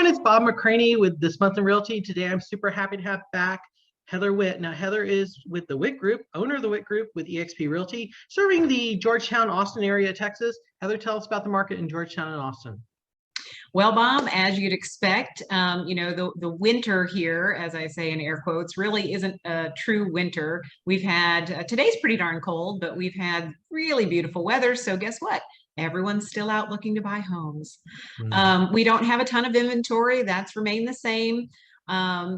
it's Bob McCraney with This Month in Realty. Today, I'm super happy to have back Heather Witte. Now, Heather is with the Witte Group, owner of the Witte Group with EXP Realty, serving the Georgetown, Austin area, Texas. Heather, tell us about the market in Georgetown and Austin. Well, Bob, as you'd expect, the winter here, as I say in air quotes, really isn't a true winter. We've had, today's pretty darn cold, but we've had really beautiful weather. So guess what? Everyone's still out looking to buy homes. We don't have a ton of inventory. That's remained the same.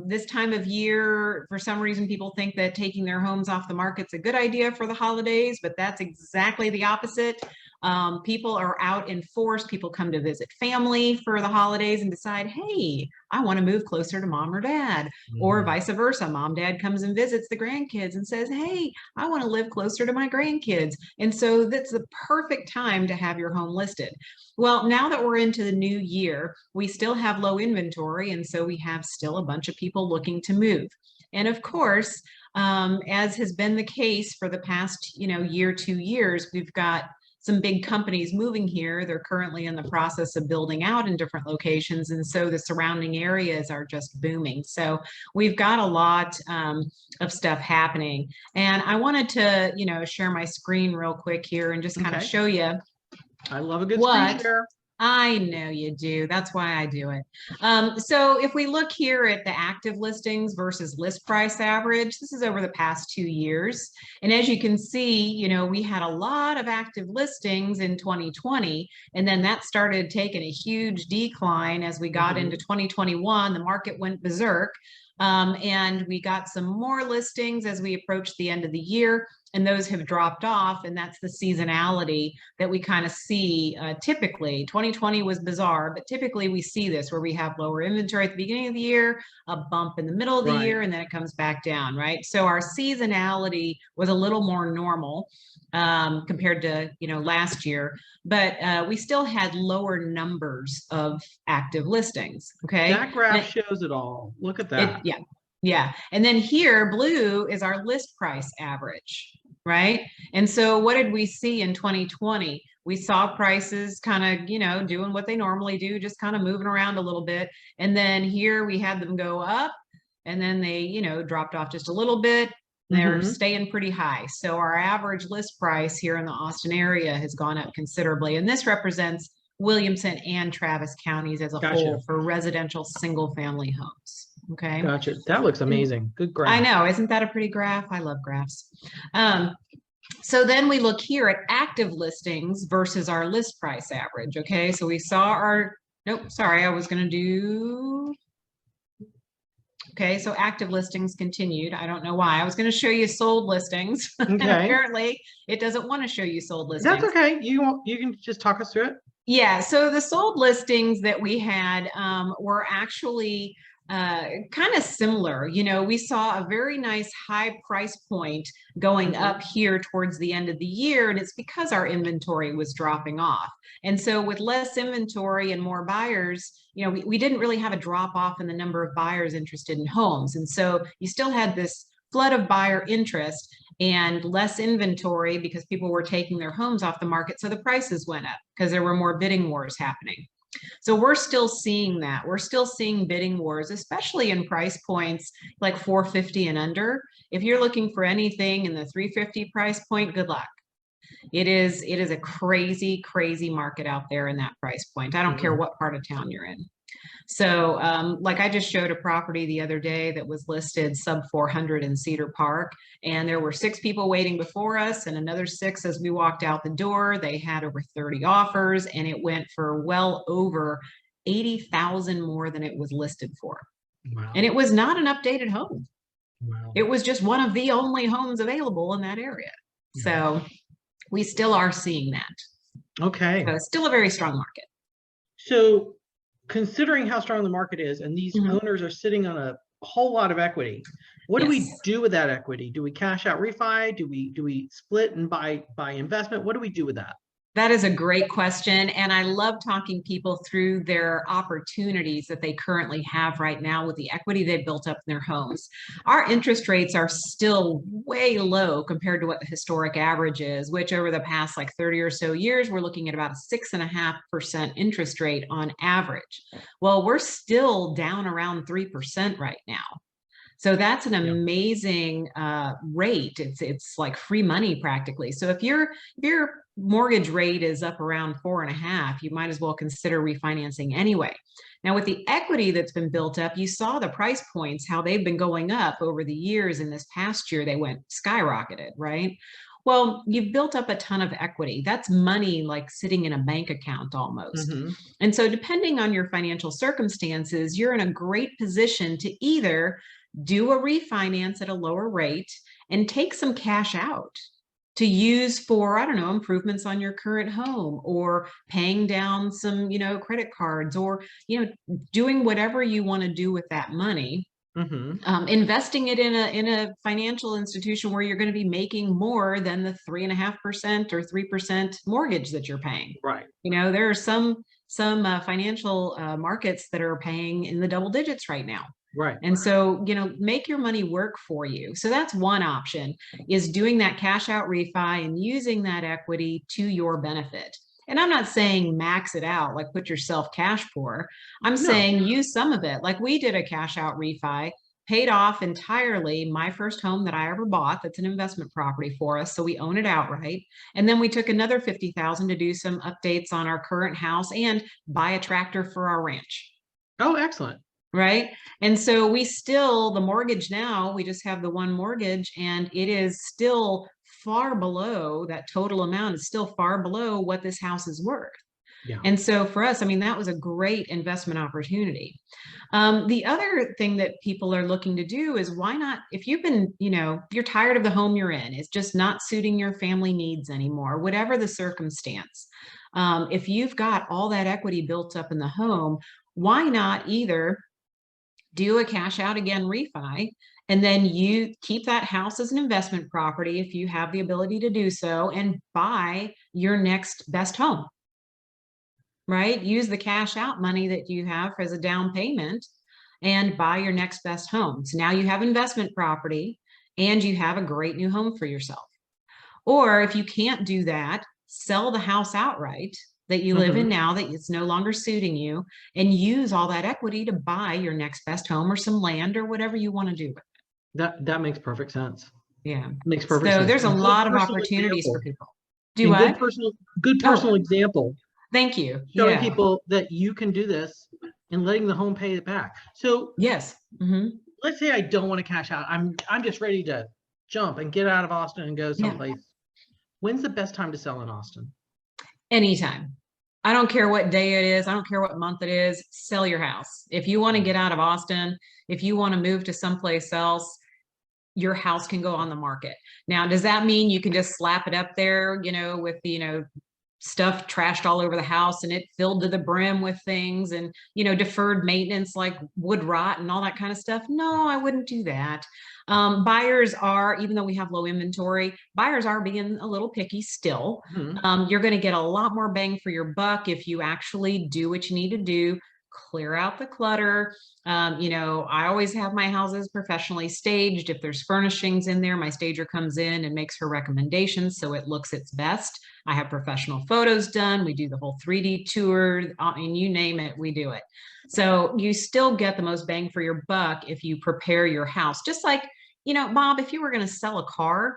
This time of year, for some reason, people think that taking their homes off the market's a good idea for the holidays, but that's exactly the opposite. People are out in force. People come to visit family for the holidays and decide, hey, I want to move closer to mom or dad, or vice versa. Mom, dad comes and visits the grandkids and says, hey, I want to live closer to my grandkids. And so that's the perfect time to have your home listed. Well, now that we're into the new year, we still have low inventory. And so we have still a bunch of people looking to move. And of course, as has been the case for the past, year, 2 years, we've got some big companies moving here. They're currently in the process of building out in different locations. And so the surrounding areas are just booming. So we've got a lot of stuff happening. And I wanted to, share my screen real quick here and just kind of show you. I love a good screen share. I know you do. That's why I do it. So if we look here at the active listings versus list price average, this is over the past 2 years. And as you can see, we had a lot of active listings in 2020, and then that started taking a huge decline as we got into 2021. The market went berserk. And we got some more listings as we approached the end of the year, and those have dropped off. And that's the seasonality that we kind of see typically. 2020 was bizarre, but typically we see this where we have lower inventory at the beginning of the year, a bump in the middle of the year, and then it comes back down, right? So our seasonality was a little more normal compared to, last year, but we still had lower numbers of active listings. Okay. That graph shows it all. Look at that. Yeah. And then here, blue is our list price average, right? And so what did we see in 2020? We saw prices kind of, doing what they normally do, just kind of moving around a little bit. And then here we had them go up, and then they, dropped off just a little bit. They're staying pretty high. So our average list price here in the Austin area has gone up considerably. And this represents Williamson and Travis counties as a whole for residential single family homes. Okay. Gotcha. That looks amazing. Good graph. I know. Isn't that a pretty graph? I love graphs. So then we look here at active listings versus our list price average. Okay. So we saw our, I was going to do. Okay, so active listings continued. I don't know why. I was going to show you sold listings. Okay. Apparently, it doesn't want to show you sold listings. That's okay. You can just talk us through it. Yeah, so the sold listings that we had were actually kind of similar. We saw a very nice high price point going up here towards the end of the year, and it's because our inventory was dropping off. And so with less inventory and more buyers, we didn't really have a drop off in the number of buyers interested in homes. And so you still had this flood of buyer interest and less inventory because people were taking their homes off the market. So the prices went up because there were more bidding wars happening. So we're still seeing that. We're still seeing bidding wars, especially in price points like 450 and under. If you're looking for anything in the 350 price point, good luck. It is a crazy, crazy market out there in that price point. I don't care what part of town you're in. So like I just showed a property the other day that was listed sub 400 in Cedar Park, and there were 6 people waiting before us and another 6 as we walked out the door. They had over 30 offers, and it went for well over 80,000 more than it was listed for. Wow. And it was not an updated home. Wow. It was just one of the only homes available in that area. So we still are seeing that. Okay. So it's still a very strong market. So considering how strong the market is, and these owners are sitting on a whole lot of equity, what do we do with that equity? Do we cash out refi? Do we split and buy investment? What do we do with that? That is a great question. And I love talking people through their opportunities that they currently have right now with the equity they built up in their homes. Our interest rates are still way low compared to what the historic average is, which over the past like 30 or so years, we're looking at about a 6.5% interest rate on average. Well, we're still down around 3% right now. So that's an amazing rate. It's like free money practically. So if your mortgage rate is up around 4.5, you might as well consider refinancing anyway. Now with the equity that's been built up, you saw the price points, how they've been going up over the years. In this past year, they went skyrocketed, right? Well, you've built up a ton of equity. That's money like sitting in a bank account almost. And so depending on your financial circumstances, you're in a great position to either do a refinance at a lower rate and take some cash out to use for, I don't know, improvements on your current home, or paying down some, credit cards, or, doing whatever you want to do with that money. Investing it in a financial institution where you're going to be making more than the 3.5% or 3% mortgage that you're paying. Right. There are some financial markets that are paying in the double digits right now. Right. And so, make your money work for you. So that's one option, is doing that cash out refi and using that equity to your benefit. And I'm not saying max it out, like put yourself cash poor. I'm saying use some of it. Like we did a cash out refi, paid off entirely my first home that I ever bought. That's an investment property for us. So we own it outright. And then we took another $50,000 to do some updates on our current house and buy a tractor for our ranch. Oh, excellent. Right. And so the mortgage now, we just have the one mortgage, and it is still far below, that total amount is still far below what this house is worth. Yeah. And so for us, that was a great investment opportunity. The other thing that people are looking to do is, why not, if you've been, you're tired of the home you're in, it's just not suiting your family needs anymore, whatever the circumstance. If you've got all that equity built up in the home, why not either do a cash out again refi, and then you keep that house as an investment property if you have the ability to do so, and buy your next best home, right? Use the cash out money that you have as a down payment and buy your next best home. So now you have investment property and you have a great new home for yourself. Or if you can't do that, sell the house outright that you live in now, that it's no longer suiting you, and use all that equity to buy your next best home or some land or whatever you want to do with it. That makes perfect sense. Yeah. Makes perfect sense. So there's a lot of opportunities for people. Good personal example. Thank you. Showing people that you can do this and letting the home pay it back. So yes. Let's say I don't want to cash out. I'm just ready to jump and get out of Austin and go someplace. When's the best time to sell in Austin? Anytime. I don't care what day it is. I don't care what month it is. Sell your house. If you want to get out of Austin, if you want to move to someplace else, your house can go on the market. Now, does that mean you can just slap it up there, with, stuff trashed all over the house and it filled to the brim with things and, deferred maintenance like wood rot and all that kind of stuff? No, I wouldn't do that. Buyers are, even though we have low inventory, buyers are being a little picky still. You're going to get a lot more bang for your buck if you actually do what you need to do. Clear out the clutter. I always have my houses professionally staged. If there's furnishings in there, my stager comes in and makes her recommendations so it looks its best. I have professional photos done. We do the whole 3D tour. You name it, we do it. So you still get the most bang for your buck if you prepare your house. Just like, Bob, if you were going to sell a car,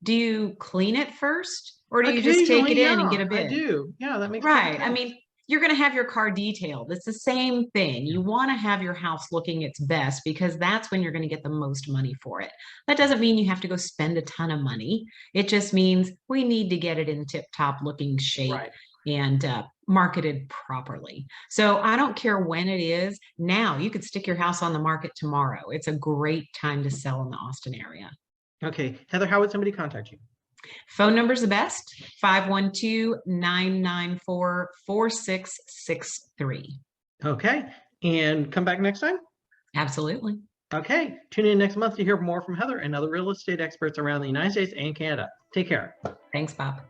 do you clean it first, or do you just take it in and get a bid? I do. Yeah, that makes right. You're going to have your car detailed. It's the same thing. You want to have your house looking its best, because that's when you're going to get the most money for it. That doesn't mean you have to go spend a ton of money. It just means we need to get it in tip-top looking shape and marketed properly. So I don't care when it is. Now you could stick your house on the market tomorrow. It's a great time to sell in the Austin area. Okay. Heather, how would somebody contact you? Phone number's the best, 512-994-4663. Okay. And come back next time? Absolutely. Okay. Tune in next month to hear more from Heather and other real estate experts around the United States and Canada. Take care. Thanks, Bob.